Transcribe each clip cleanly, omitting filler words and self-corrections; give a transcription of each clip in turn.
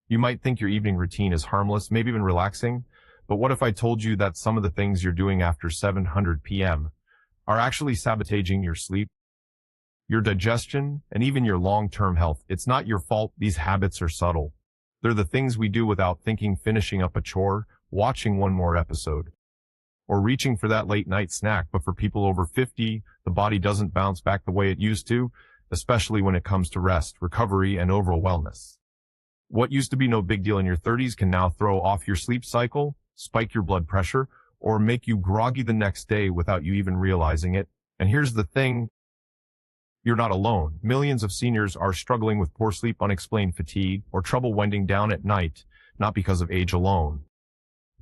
You might think your evening routine is harmless, maybe even relaxing, but what if I told you that some of the things you're doing after 700 p.m. are actually sabotaging your sleep, your digestion, and even your long-term health? It's not your fault. These habits are subtle. They're the things we do without thinking, finishing up a chore, watching one more episode, or reaching for that late night snack. But for people over 50, the body doesn't bounce back the way it used to, especially when it comes to rest, recovery, and overall wellness. What used to be no big deal in your 30s can now throw off your sleep cycle, spike your blood pressure, or make you groggy the next day without you even realizing it. And here's the thing. You're not alone. Millions of seniors are struggling with poor sleep, unexplained fatigue, or trouble winding down at night, not because of age alone,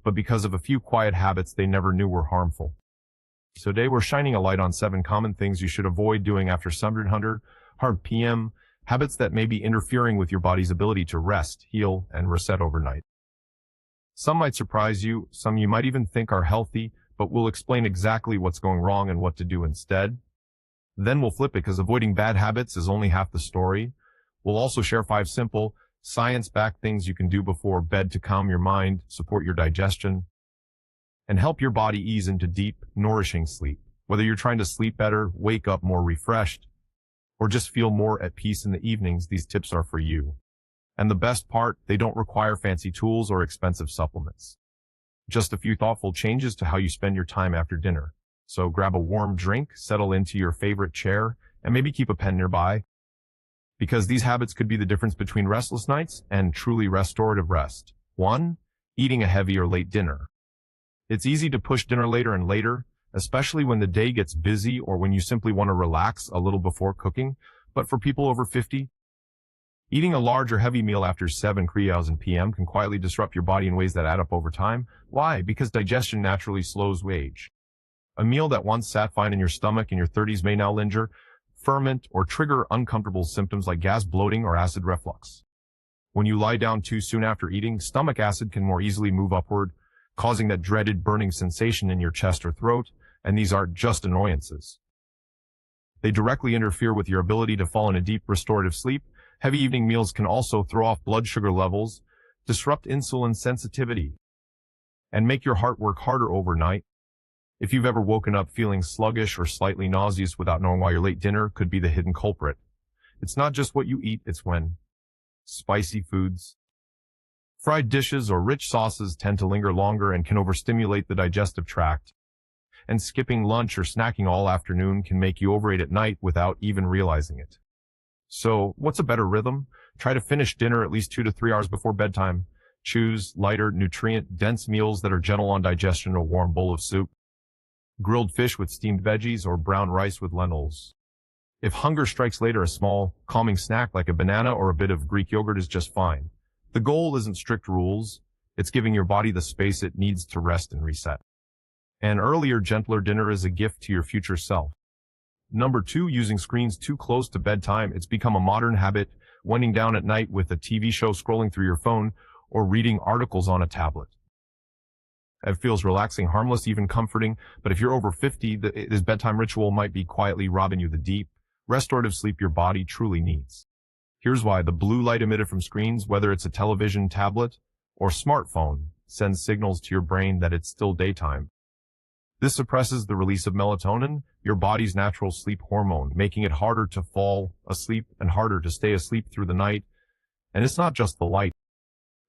but because of a few quiet habits they never knew were harmful. So today we're shining a light on 7 common things you should avoid doing after 700 p.m., habits that may be interfering with your body's ability to rest, heal, and reset overnight. Some might surprise you, some you might even think are healthy, but we'll explain exactly what's going wrong and what to do instead. Then we'll flip it, because avoiding bad habits is only half the story. We'll also share 5 simple, science-backed things you can do before bed to calm your mind, support your digestion, and help your body ease into deep, nourishing sleep. Whether you're trying to sleep better, wake up more refreshed, or just feel more at peace in the evenings, these tips are for you. And the best part, they don't require fancy tools or expensive supplements. Just a few thoughtful changes to how you spend your time after dinner. So grab a warm drink, settle into your favorite chair, and maybe keep a pen nearby, because these habits could be the difference between restless nights and truly restorative rest. 1. Eating a heavy or late dinner. It's easy to push dinner later and later, especially when the day gets busy or when you simply want to relax a little before cooking. But for people over 50, eating a large or heavy meal after 7 p.m. can quietly disrupt your body in ways that add up over time. Why? Because digestion naturally slows with age. A meal that once sat fine in your stomach in your 30s may now linger, ferment, or trigger uncomfortable symptoms like gas, bloating, or acid reflux. When you lie down too soon after eating, stomach acid can more easily move upward, causing that dreaded burning sensation in your chest or throat, and these aren't just annoyances. They directly interfere with your ability to fall into deep restorative sleep. Heavy evening meals can also throw off blood sugar levels, disrupt insulin sensitivity, and make your heart work harder overnight. If you've ever woken up feeling sluggish or slightly nauseous without knowing why, your late dinner could be the hidden culprit. It's not just what you eat, it's when spicy foods, fried dishes, or rich sauces tend to linger longer and can overstimulate the digestive tract. And skipping lunch or snacking all afternoon can make you overeat at night without even realizing it. So, what's a better rhythm? Try to finish dinner at least 2 to 3 hours before bedtime. Choose lighter, nutrient-dense meals that are gentle on digestion. A warm bowl of soup, grilled fish with steamed veggies, or brown rice with lentils. If hunger strikes later, a small, calming snack like a banana or a bit of Greek yogurt is just fine. The goal isn't strict rules, it's giving your body the space it needs to rest and reset. An earlier, gentler dinner is a gift to your future self. Number 2, using screens too close to bedtime. It's become a modern habit, winding down at night with a TV show, scrolling through your phone, or reading articles on a tablet. It feels relaxing, harmless, even comforting, but if you're over 50, this bedtime ritual might be quietly robbing you the deep, restorative sleep your body truly needs. Here's why. The blue light emitted from screens, whether it's a television, tablet, or smartphone, sends signals to your brain that it's still daytime. This suppresses the release of melatonin, your body's natural sleep hormone, making it harder to fall asleep and harder to stay asleep through the night. And it's not just the light.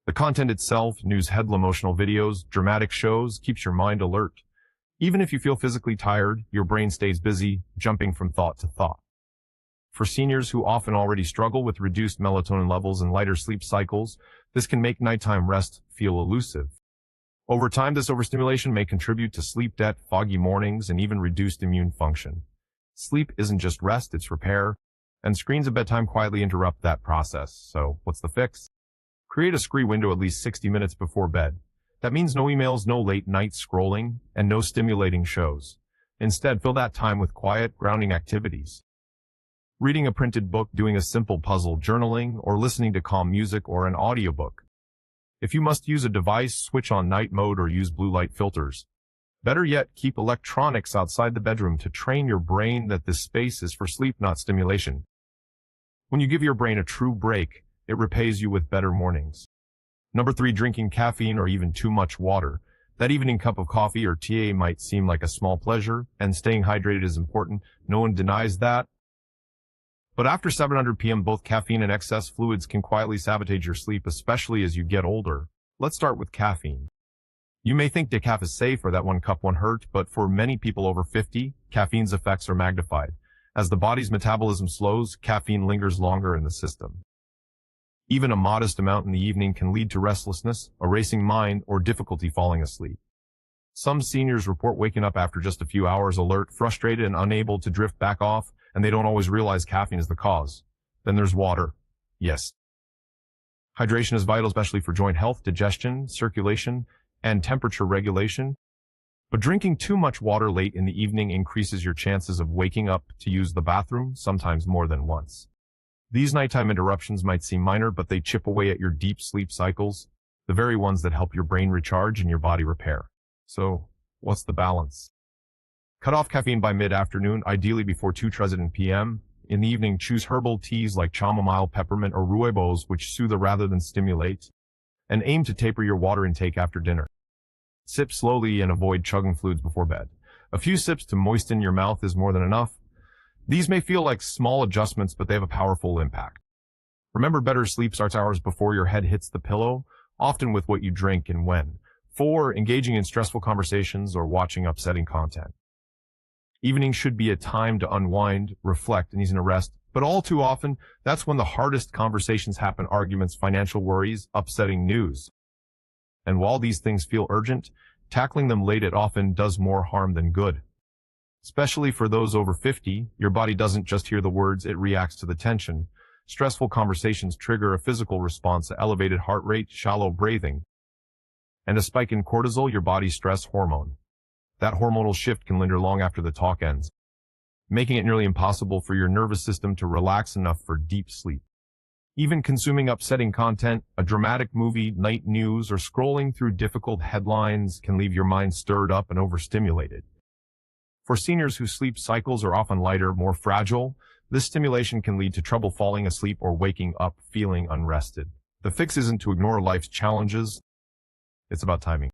The content itself, news headline, emotional videos, dramatic shows, keeps your mind alert. Even if you feel physically tired, your brain stays busy, jumping from thought to thought. For seniors who often already struggle with reduced melatonin levels and lighter sleep cycles, this can make nighttime rest feel elusive. Over time, this overstimulation may contribute to sleep debt, foggy mornings, and even reduced immune function. Sleep isn't just rest, it's repair, and screens at bedtime quietly interrupt that process. So, what's the fix? Create a screen window at least 60 minutes before bed. That means no emails, no late night scrolling, and no stimulating shows. Instead, fill that time with quiet, grounding activities. Reading a printed book, doing a simple puzzle, journaling, or listening to calm music or an audiobook. If you must use a device, switch on night mode or use blue light filters. Better yet, keep electronics outside the bedroom to train your brain that this space is for sleep, not stimulation. When you give your brain a true break, it repays you with better mornings. Number 3, drinking caffeine or even too much water. That evening cup of coffee or tea might seem like a small pleasure, and staying hydrated is important. No one denies that. But after 700 p.m., both caffeine and excess fluids can quietly sabotage your sleep, especially as you get older. Let's start with caffeine. You may think decaf is safe or that one cup won't hurt, but for many people over 50, caffeine's effects are magnified. As the body's metabolism slows, caffeine lingers longer in the system. Even a modest amount in the evening can lead to restlessness, a racing mind, or difficulty falling asleep. Some seniors report waking up after just a few hours alert, frustrated, and unable to drift back off, and they don't always realize caffeine is the cause. Then there's water. Yes. Hydration is vital, especially for joint health, digestion, circulation, and temperature regulation. But drinking too much water late in the evening increases your chances of waking up to use the bathroom, sometimes more than once. These nighttime interruptions might seem minor, but they chip away at your deep sleep cycles, the very ones that help your brain recharge and your body repair. So, what's the balance? Cut off caffeine by mid-afternoon, ideally before 2:30 p.m. In the evening, choose herbal teas like chamomile, peppermint, or rooibos, which soothe rather than stimulate, and aim to taper your water intake after dinner. Sip slowly and avoid chugging fluids before bed. A few sips to moisten your mouth is more than enough. These may feel like small adjustments, but they have a powerful impact. Remember, better sleep starts hours before your head hits the pillow, often with what you drink and when. 4, engaging in stressful conversations or watching upsetting content. Evenings should be a time to unwind, reflect, and even rest, but all too often, that's when the hardest conversations happen: arguments, financial worries, upsetting news. And while these things feel urgent, tackling them late often does more harm than good. Especially for those over 50, your body doesn't just hear the words, it reacts to the tension. Stressful conversations trigger a physical response, elevated heart rate, shallow breathing, and a spike in cortisol, your body's stress hormone. That hormonal shift can linger long after the talk ends, making it nearly impossible for your nervous system to relax enough for deep sleep. Even consuming upsetting content, a dramatic movie, night news, or scrolling through difficult headlines can leave your mind stirred up and overstimulated. For seniors whose sleep cycles are often lighter, more fragile, this stimulation can lead to trouble falling asleep or waking up feeling unrested. The fix isn't to ignore life's challenges. It's about timing.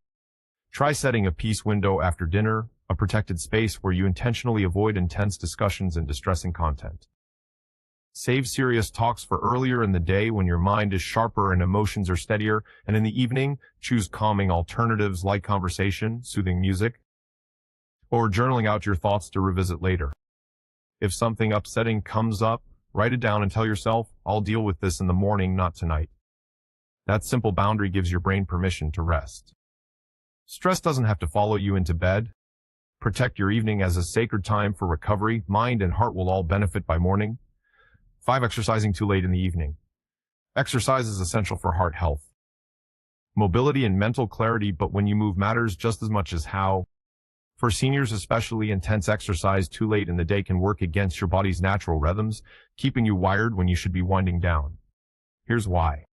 Try setting a peace window after dinner, a protected space where you intentionally avoid intense discussions and distressing content. Save serious talks for earlier in the day when your mind is sharper and emotions are steadier, and in the evening, choose calming alternatives like conversation, soothing music, or journaling out your thoughts to revisit later. If something upsetting comes up, write it down and tell yourself, I'll deal with this in the morning, not tonight. That simple boundary gives your brain permission to rest. Stress doesn't have to follow you into bed. Protect your evening as a sacred time for recovery. Mind and heart will all benefit by morning. 5, exercising too late in the evening. Exercise is essential for heart health, mobility, and mental clarity, but when you move matters just as much as how. For seniors especially, intense exercise too late in the day can work against your body's natural rhythms, keeping you wired when you should be winding down. Here's why.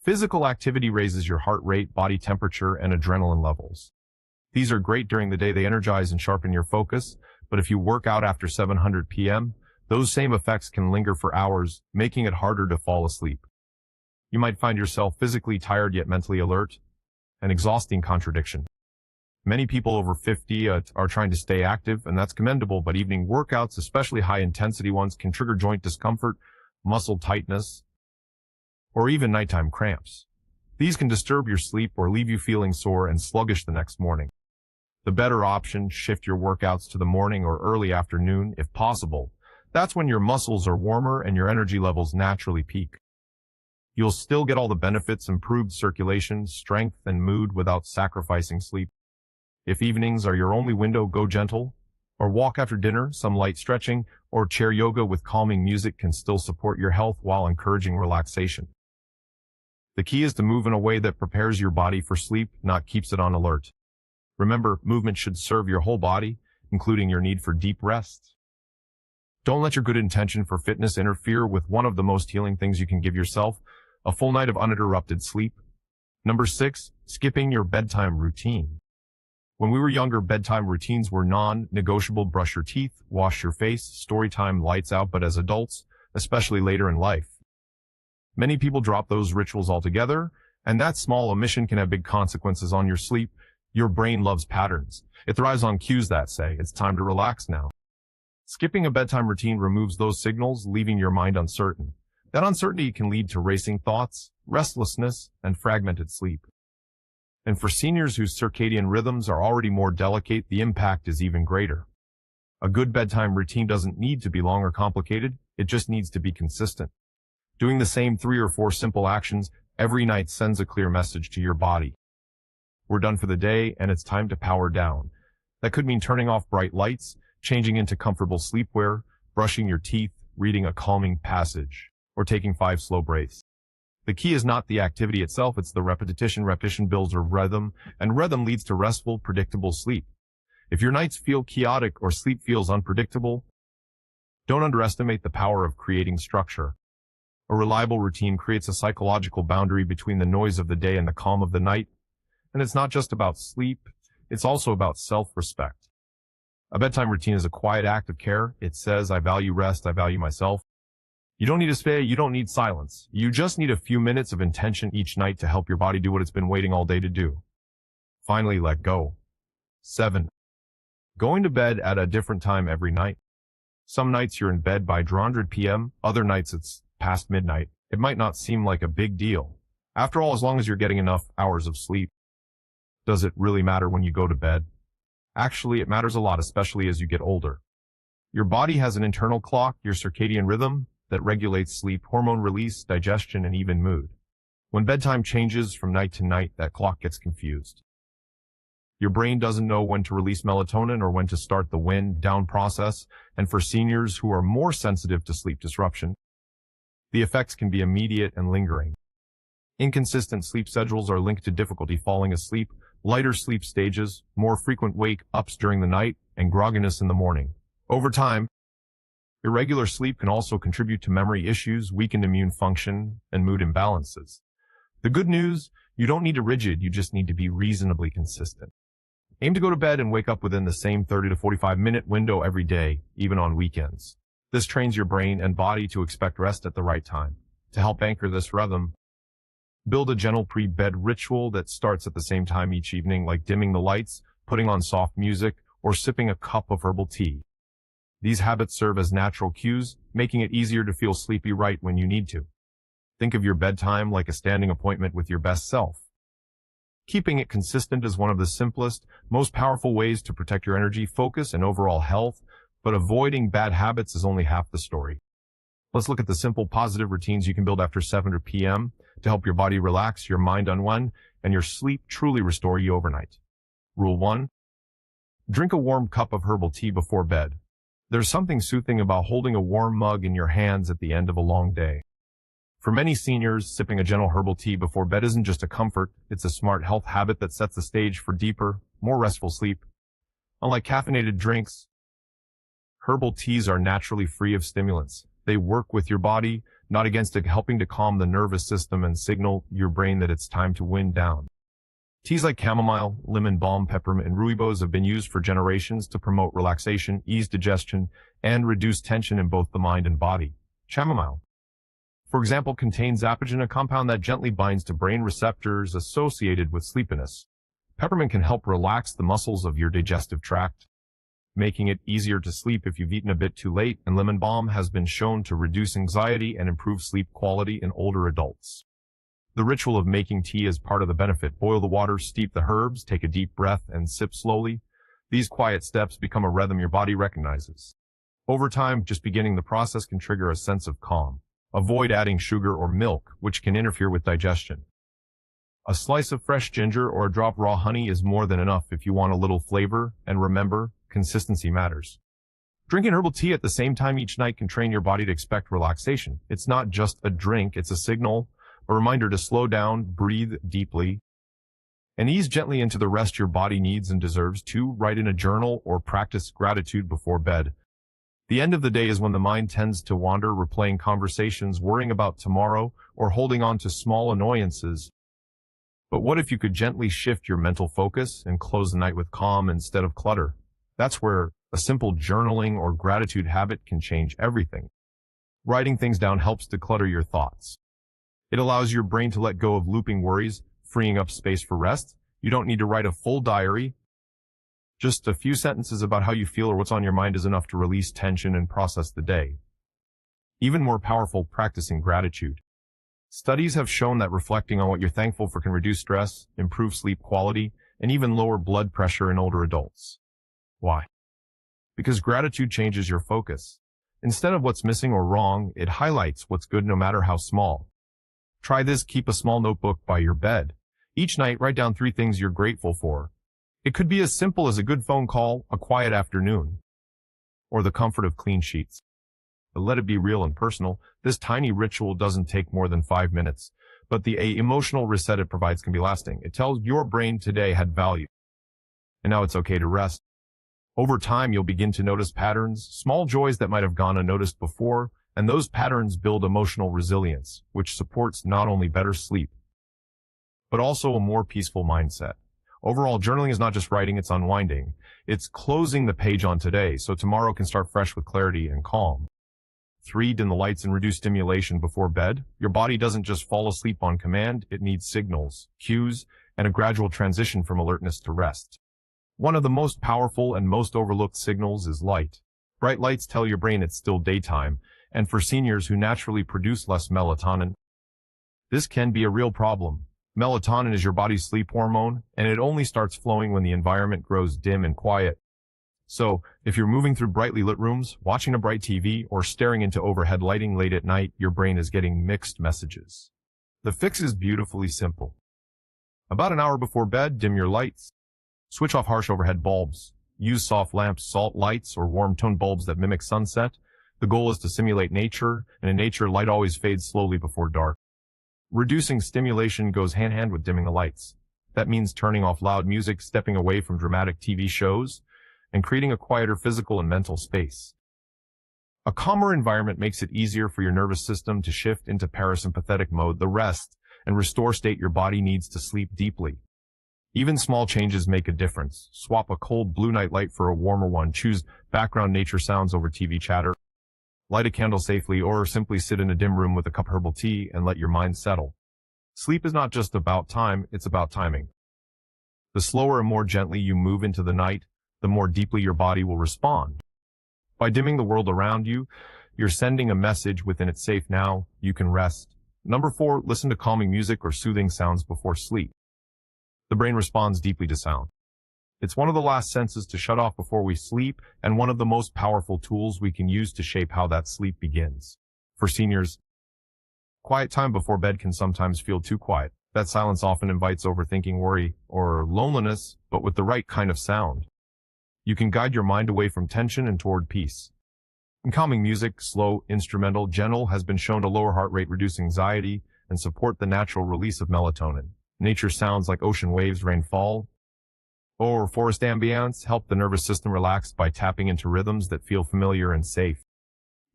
Physical activity raises your heart rate, body temperature, and adrenaline levels. These are great during the day. They energize and sharpen your focus, but if you work out after 700 p.m., those same effects can linger for hours, making it harder to fall asleep. You might find yourself physically tired yet mentally alert, an exhausting contradiction. Many people over 50 are trying to stay active, and that's commendable, but evening workouts, especially high-intensity ones, can trigger joint discomfort, muscle tightness, or even nighttime cramps. These can disturb your sleep or leave you feeling sore and sluggish the next morning. The better option, shift your workouts to the morning or early afternoon if possible. That's when your muscles are warmer and your energy levels naturally peak. You'll still get all the benefits: improved circulation, strength, and mood without sacrificing sleep. If evenings are your only window, go gentle, or walk after dinner. Some light stretching or chair yoga with calming music can still support your health while encouraging relaxation. The key is to move in a way that prepares your body for sleep, not keeps it on alert. Remember, movement should serve your whole body, including your need for deep rest. Don't let your good intention for fitness interfere with one of the most healing things you can give yourself: a full night of uninterrupted sleep. Number 6, skipping your bedtime routine. When we were younger, bedtime routines were non-negotiable. Brush your teeth, wash your face, story time, lights out. But as adults, especially later in life, many people drop those rituals altogether, And that small omission can have big consequences on your sleep. Your brain loves patterns. It thrives on cues that say, it's time to relax now. Skipping a bedtime routine removes those signals, leaving your mind uncertain. That uncertainty can lead to racing thoughts, restlessness, and fragmented sleep. And for seniors whose circadian rhythms are already more delicate, the impact is even greater. A good bedtime routine doesn't need to be long or complicated, it just needs to be consistent. Doing the same 3 or 4 simple actions every night sends a clear message to your body. We're done for the day, and it's time to power down. That could mean turning off bright lights, changing into comfortable sleepwear, brushing your teeth, reading a calming passage, or taking 5 slow breaths. The key is not the activity itself, it's the repetition. Repetition builds a rhythm, and rhythm leads to restful, predictable sleep. If your nights feel chaotic or sleep feels unpredictable, don't underestimate the power of creating structure. A reliable routine creates a psychological boundary between the noise of the day and the calm of the night. And it's not just about sleep, it's also about self-respect. A bedtime routine is a quiet act of care. It says, I value rest, I value myself. You don't need to stay, you don't need silence. You just need a few minutes of intention each night to help your body do what it's been waiting all day to do. Finally, let go. 7. Going to bed at a different time every night. Some nights you're in bed by 100 p.m., other nights it's past midnight. It might not seem like a big deal. After all, as long as you're getting enough hours of sleep. Does it really matter when you go to bed? Actually, it matters a lot, especially as you get older. Your body has an internal clock, your circadian rhythm, that regulates sleep, hormone release, digestion, and even mood. When bedtime changes from night to night, that clock gets confused. Your brain doesn't know when to release melatonin or when to start the wind down process, and for seniors who are more sensitive to sleep disruption, the effects can be immediate and lingering. Inconsistent sleep schedules are linked to difficulty falling asleep, lighter sleep stages, more frequent wake-ups during the night, and grogginess in the morning. Over time, irregular sleep can also contribute to memory issues, weakened immune function, and mood imbalances. The good news, you don't need a rigid, you just need to be reasonably consistent. Aim to go to bed and wake up within the same 30 to 45-minute window every day, even on weekends. This trains your brain and body to expect rest at the right time. To help anchor this rhythm, build a gentle pre-bed ritual that starts at the same time each evening, like dimming the lights, putting on soft music, or sipping a cup of herbal tea. These habits serve as natural cues, making it easier to feel sleepy right when you need to. Think of your bedtime like a standing appointment with your best self. Keeping it consistent is one of the simplest, most powerful ways to protect your energy, focus, and overall health, but avoiding bad habits is only half the story. Let's look at the simple positive routines you can build after 7 p.m. to help your body relax, your mind unwind, and your sleep truly restore you overnight. Rule 1. Drink a warm cup of herbal tea before bed. There's something soothing about holding a warm mug in your hands at the end of a long day. For many seniors, sipping a gentle herbal tea before bed isn't just a comfort, it's a smart health habit that sets the stage for deeper, more restful sleep. Unlike caffeinated drinks, herbal teas are naturally free of stimulants. They work with your body, not against it, helping to calm the nervous system and signal your brain that it's time to wind down. Teas like chamomile, lemon balm, peppermint, and rooibos have been used for generations to promote relaxation, ease digestion, and reduce tension in both the mind and body. Chamomile, for example, contains apigenin, a compound that gently binds to brain receptors associated with sleepiness. Peppermint can help relax the muscles of your digestive tract, making it easier to sleep if you've eaten a bit too late, and lemon balm has been shown to reduce anxiety and improve sleep quality in older adults. The ritual of making tea is part of the benefit. Boil the water, steep the herbs, take a deep breath, and sip slowly. These quiet steps become a rhythm your body recognizes. Over time, just beginning the process can trigger a sense of calm. Avoid adding sugar or milk, which can interfere with digestion. A slice of fresh ginger or a drop raw honey is more than enough if you want a little flavor, and remember, consistency matters. Drinking herbal tea at the same time each night can train your body to expect relaxation. It's not just a drink, it's a signal, a reminder to slow down, breathe deeply, and ease gently into the rest your body needs and deserves. 2. Write in a journal or practice gratitude before bed. The end of the day is when the mind tends to wander, replaying conversations, worrying about tomorrow, or holding on to small annoyances. But what if you could gently shift your mental focus and close the night with calm instead of clutter? That's where a simple journaling or gratitude habit can change everything. Writing things down helps declutter your thoughts. It allows your brain to let go of looping worries, freeing up space for rest. You don't need to write a full diary. Just a few sentences about how you feel or what's on your mind is enough to release tension and process the day. Even more powerful, practicing gratitude. Studies have shown that reflecting on what you're thankful for can reduce stress, improve sleep quality, and even lower blood pressure in older adults. Why? Because gratitude changes your focus. Instead of what's missing or wrong, it highlights what's good no matter how small. Try this, keep a small notebook by your bed. Each night, write down 3 things you're grateful for. It could be as simple as a good phone call, a quiet afternoon, or the comfort of clean sheets. But let it be real and personal. This tiny ritual doesn't take more than 5 minutes, but the emotional reset it provides can be lasting. It tells your brain today had value, and now it's okay to rest. Over time, you'll begin to notice patterns, small joys that might have gone unnoticed before, and those patterns build emotional resilience, which supports not only better sleep, but also a more peaceful mindset. Overall, journaling is not just writing, it's unwinding. It's closing the page on today, so tomorrow can start fresh with clarity and calm. 3. Dim the lights and reduce stimulation before bed. Your body doesn't just fall asleep on command, it needs signals, cues, and a gradual transition from alertness to rest. One of the most powerful and most overlooked signals is light. Bright lights tell your brain it's still daytime, and for seniors who naturally produce less melatonin, this can be a real problem. Melatonin is your body's sleep hormone, and it only starts flowing when the environment grows dim and quiet. So, if you're moving through brightly lit rooms, watching a bright TV, or staring into overhead lighting late at night, your brain is getting mixed messages. The fix is beautifully simple. About an hour before bed, dim your lights. Switch off harsh overhead bulbs. Use soft lamps, salt lights, or warm-toned bulbs that mimic sunset. The goal is to simulate nature, and in nature, light always fades slowly before dark. Reducing stimulation goes hand-in-hand with dimming the lights. That means turning off loud music, stepping away from dramatic TV shows, and creating a quieter physical and mental space. A calmer environment makes it easier for your nervous system to shift into parasympathetic mode, the rest and restore state your body needs to sleep deeply. Even small changes make a difference. Swap a cold blue night light for a warmer one. Choose background nature sounds over TV chatter. Light a candle safely, or simply sit in a dim room with a cup of herbal tea and let your mind settle. Sleep is not just about time, it's about timing. The slower and more gently you move into the night, the more deeply your body will respond. By dimming the world around you, you're sending a message within it's safe now, you can rest. Number 4, listen to calming music or soothing sounds before sleep. The brain responds deeply to sound. It's one of the last senses to shut off before we sleep, and one of the most powerful tools we can use to shape how that sleep begins. For seniors, quiet time before bed can sometimes feel too quiet. That silence often invites overthinking, worry, or loneliness, but with the right kind of sound, you can guide your mind away from tension and toward peace. And calming music, slow, instrumental, gentle, has been shown to lower heart rate, reduce anxiety, and support the natural release of melatonin. Nature sounds like ocean waves, rainfall, or forest ambience help the nervous system relax by tapping into rhythms that feel familiar and safe.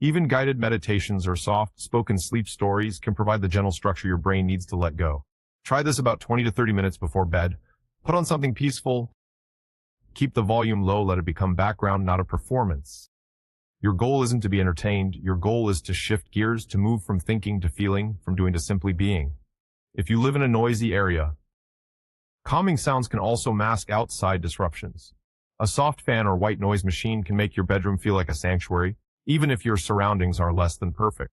Even guided meditations or soft-spoken sleep stories can provide the gentle structure your brain needs to let go. Try this about 20 to 30 minutes before bed. Put on something peaceful. Keep the volume low, let it become background, not a performance. Your goal isn't to be entertained. Your goal is to shift gears, to move from thinking to feeling, from doing to simply being. If you live in a noisy area, calming sounds can also mask outside disruptions. A soft fan or white noise machine can make your bedroom feel like a sanctuary, even if your surroundings are less than perfect.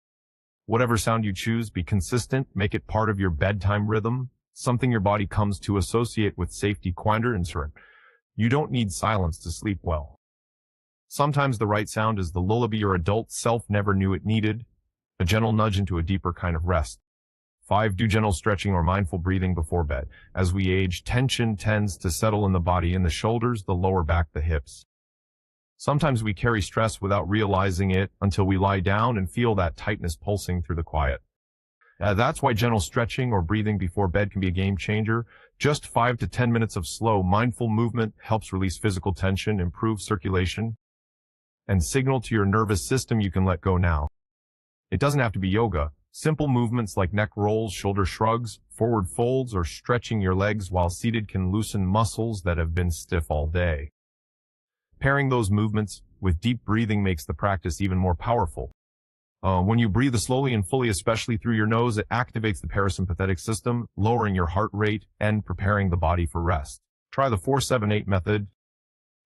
Whatever sound you choose, be consistent, make it part of your bedtime rhythm, something your body comes to associate with safety, quieter, and certain. You don't need silence to sleep well. Sometimes the right sound is the lullaby your adult self never knew it needed, a gentle nudge into a deeper kind of rest. 5. Do gentle stretching or mindful breathing before bed. As we age, tension tends to settle in the body, in the shoulders, the lower back, the hips. Sometimes we carry stress without realizing it until we lie down and feel that tightness pulsing through the quiet. That's why gentle stretching or breathing before bed can be a game changer. Just 5 to 10 minutes of slow, mindful movement helps release physical tension, improve circulation, and signal to your nervous system you can let go now. It doesn't have to be yoga. Simple movements like neck rolls, shoulder shrugs, forward folds, or stretching your legs while seated can loosen muscles that have been stiff all day. Pairing those movements with deep breathing makes the practice even more powerful. When you breathe slowly and fully, especially through your nose, it activates the parasympathetic system, lowering your heart rate and preparing the body for rest. Try the 4-7-8 method.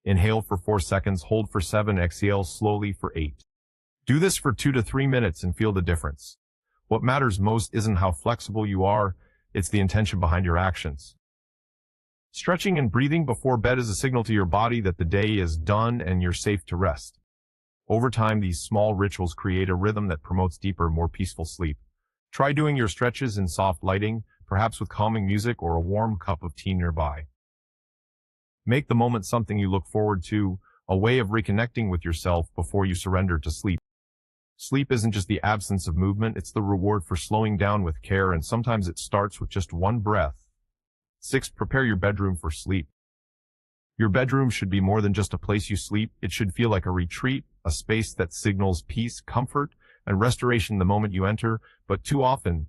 Inhale for 4 seconds, hold for 7, exhale slowly for 8. Do this for 2 to 3 minutes and feel the difference. What matters most isn't how flexible you are, it's the intention behind your actions. Stretching and breathing before bed is a signal to your body that the day is done and you're safe to rest. Over time, these small rituals create a rhythm that promotes deeper, more peaceful sleep. Try doing your stretches in soft lighting, perhaps with calming music or a warm cup of tea nearby. Make the moment something you look forward to, a way of reconnecting with yourself before you surrender to sleep. Sleep isn't just the absence of movement, it's the reward for slowing down with care, and sometimes it starts with just one breath. 6. Prepare your bedroom for sleep. Your bedroom should be more than just a place you sleep. It should feel like a retreat, a space that signals peace, comfort, and restoration the moment you enter, but too often,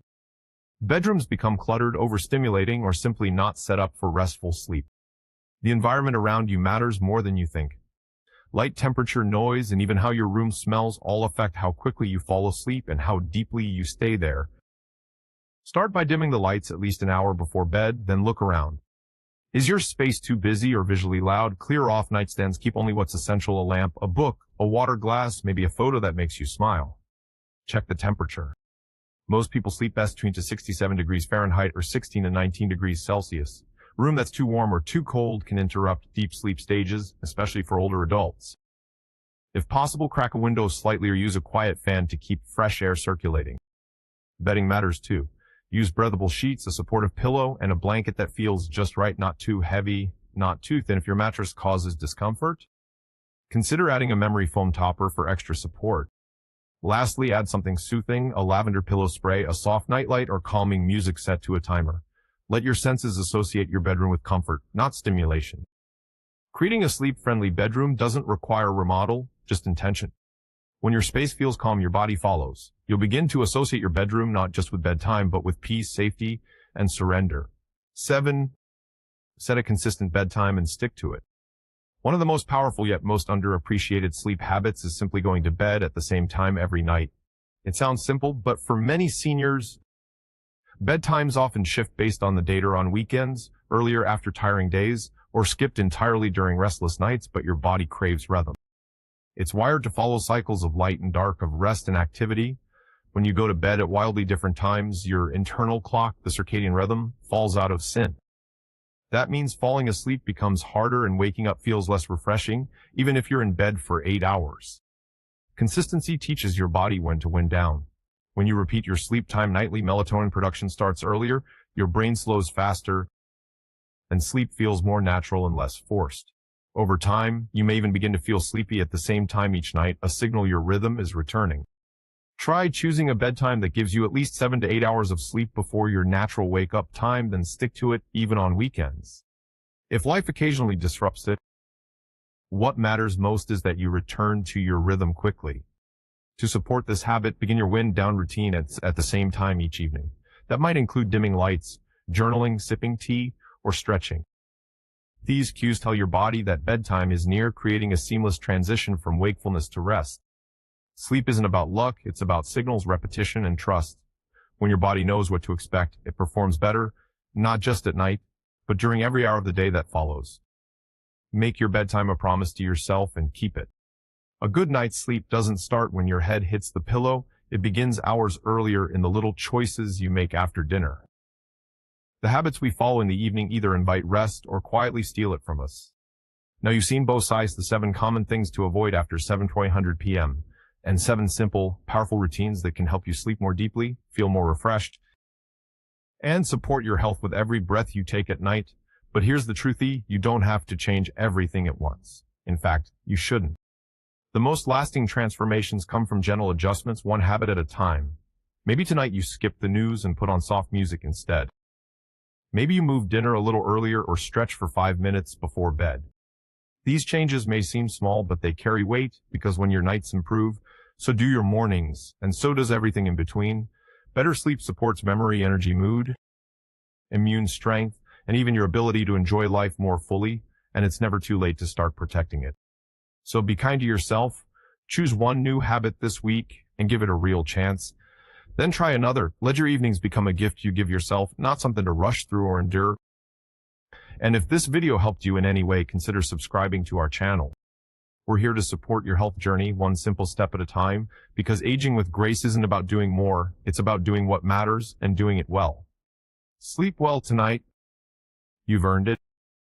bedrooms become cluttered, overstimulating, or simply not set up for restful sleep. The environment around you matters more than you think. Light, temperature, noise, and even how your room smells all affect how quickly you fall asleep and how deeply you stay there. Start by dimming the lights at least an hour before bed, then look around. Is your space too busy or visually loud? Clear off nightstands, keep only what's essential: a lamp, a book, a water glass, maybe a photo that makes you smile. Check the temperature. Most people sleep best between 67 degrees Fahrenheit or 16 to 19 degrees Celsius. A room that's too warm or too cold can interrupt deep sleep stages, especially for older adults. If possible, crack a window slightly or use a quiet fan to keep fresh air circulating. Bedding matters too. Use breathable sheets, a supportive pillow, and a blanket that feels just right, not too heavy, not too thin. If your mattress causes discomfort, consider adding a memory foam topper for extra support. Lastly, add something soothing, a lavender pillow spray, a soft nightlight, or calming music set to a timer. Let your senses associate your bedroom with comfort, not stimulation. Creating a sleep-friendly bedroom doesn't require remodel, just intention. When your space feels calm, your body follows. You'll begin to associate your bedroom not just with bedtime, but with peace, safety, and surrender. 7. Set a consistent bedtime and stick to it. One of the most powerful yet most underappreciated sleep habits is simply going to bed at the same time every night. It sounds simple, but for many seniors, bedtimes often shift based on the date or on weekends, earlier after tiring days, or skipped entirely during restless nights, but your body craves rhythm. It's wired to follow cycles of light and dark, of rest and activity. When you go to bed at wildly different times, your internal clock, the circadian rhythm, falls out of sync. That means falling asleep becomes harder and waking up feels less refreshing, even if you're in bed for 8 hours. Consistency teaches your body when to wind down. When you repeat your sleep time nightly, melatonin production starts earlier, your brain slows faster, and sleep feels more natural and less forced. Over time, you may even begin to feel sleepy at the same time each night, a signal your rhythm is returning. Try choosing a bedtime that gives you at least 7 to 8 hours of sleep before your natural wake-up time, then stick to it even on weekends. If life occasionally disrupts it, what matters most is that you return to your rhythm quickly. To support this habit, begin your wind-down routine at the same time each evening. That might include dimming lights, journaling, sipping tea, or stretching. These cues tell your body that bedtime is near, creating a seamless transition from wakefulness to rest. Sleep isn't about luck, it's about signals, repetition, and trust. When your body knows what to expect, it performs better, not just at night, but during every hour of the day that follows. Make your bedtime a promise to yourself and keep it. A good night's sleep doesn't start when your head hits the pillow, it begins hours earlier in the little choices you make after dinner. The habits we follow in the evening either invite rest or quietly steal it from us. Now you've seen both sides, the 7 common things to avoid after 7:00 p.m. and 7 simple, powerful routines that can help you sleep more deeply, feel more refreshed, and support your health with every breath you take at night. But here's the truth, you don't have to change everything at once. In fact, you shouldn't. The most lasting transformations come from gentle adjustments, one habit at a time. Maybe tonight you skip the news and put on soft music instead. Maybe you move dinner a little earlier or stretch for 5 minutes before bed. These changes may seem small, but they carry weight, because when your nights improve, so do your mornings, and so does everything in between. Better sleep supports memory, energy, mood, immune strength, and even your ability to enjoy life more fully, and it's never too late to start protecting it. So be kind to yourself, choose one new habit this week, and give it a real chance. Then try another. Let your evenings become a gift you give yourself, not something to rush through or endure. And if this video helped you in any way, consider subscribing to our channel. We're here to support your health journey, one simple step at a time, because aging with grace isn't about doing more, it's about doing what matters and doing it well. Sleep well tonight. You've earned it.